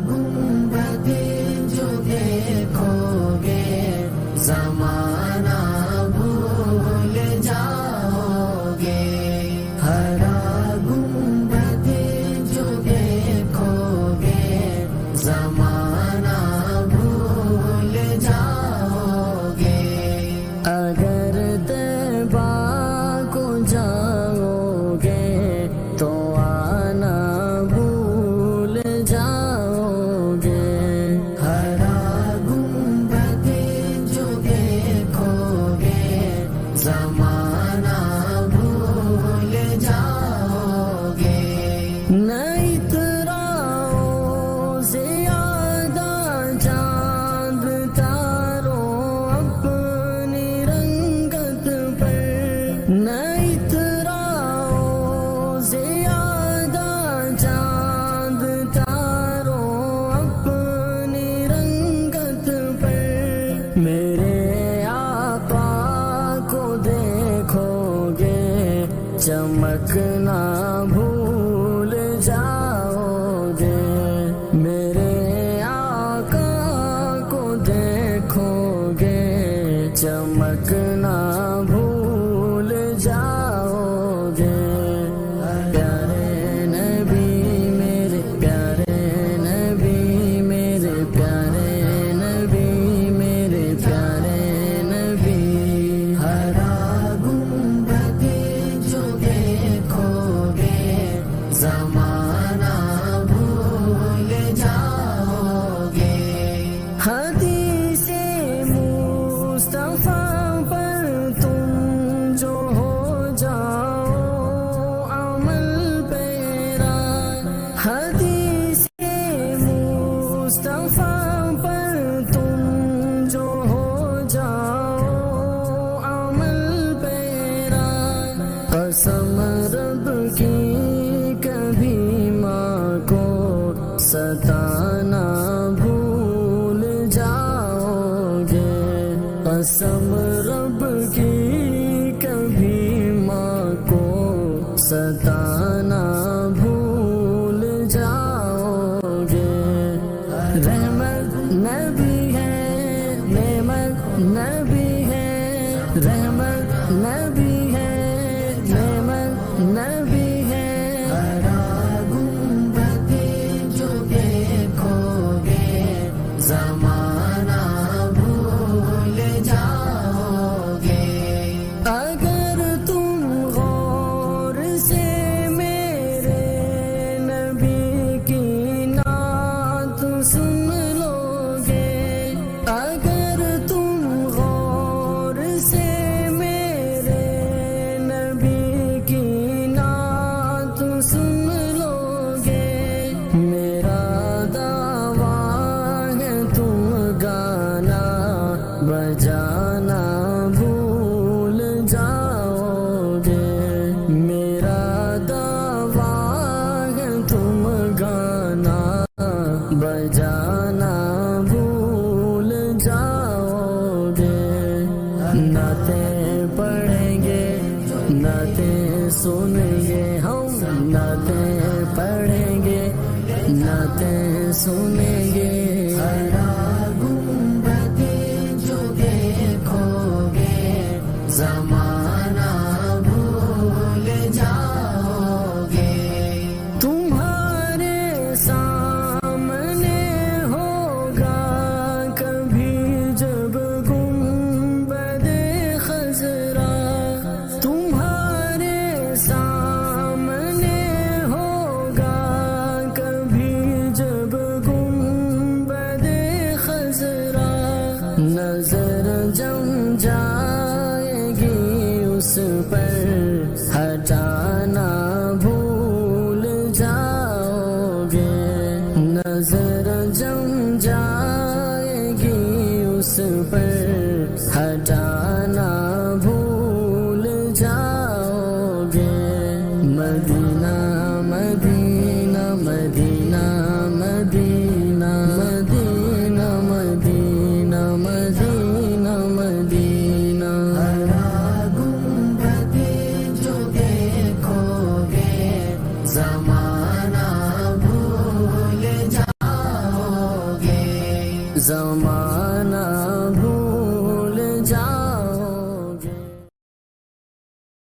گنبد جو دیکھو گے زمانہ بھول جاؤ گے، ہرا گنبد جو دیکھو گے زمانہ بھول جاؤ گے۔ اگر طیبہ کو جاؤ گے تو آنا بھول جاؤ گے، ہرا گنبد جو دیکھو گے زمانہ بھول جاؤ گے۔ نہ اتراؤ زیادہ چاند تاروں اپنی رنگت پر، نہ اتراؤ زیادہ چاند تاروں اپنی رنگت پر، میرے آقا کو دیکھو گے چمکنا بھول جاؤ گے، میرے آقا کو دیکھو گے چمکنا بھول جاؤ گے۔ پیارے نبی میرے پیارے نبی، میرے پیارے نبی، میرے پیارے نبی، ہرا گنبد جو دیکھو گے زمانہ بھول جاؤ گے۔ حدیث مصطفیٰ پر تم جو ہو جاؤ عمل پیرا، حدیث مصطفیٰ پر تم جو ہو جاؤ عمل پیرا، قسم رب کی کبھی ماں کو ستانا بھول جاؤ گے، قسم رب کی کبھی ماں کو ستانا بھول جاؤ گے۔ رحمت نبی ہے، نعمت نبی ہے، رحمت نبی ہے، نعمت نبی ہے، ہرا گنبد جو دیکھو گے زمانہ بھول جاؤ گے۔ اگر تم غور سے میرے نبی کی نعت سن لو گے، اگر تم غور سے میرے نبی کی نعت سن لو گے، میرا دعویٰ ہے تم گانا بجانا بھول جاؤ گے، میرا دعویٰ ہے تم گانا بجانا بھول جاؤ گے۔ نعتیں پڑھیں گے، نعتیں سنیں گے، ہم نعتیں پڑھیں گے، نعتیں سنیں گے، ہرا گنبد جو دیکھو گے زمانہ بھول جاؤ گے۔ تمہارے سامنے ہوگا کبھی جب گنبد خضرا، تمہارے سامنے ہوگا کبھی جب گنبد خضرا، نظر جم جائے گی اس پر ہٹانا بھول جاؤ گے، نظر جم جائے گی اس پر ہٹانا بھول جاؤ گے۔ مدینہ مدینہ مدینہ مدینہ مدینہ مدینہ مدینہ مدینہ، ہرا گنبد جو دیکھو گے زمانہ بھول جاؤ زمانہ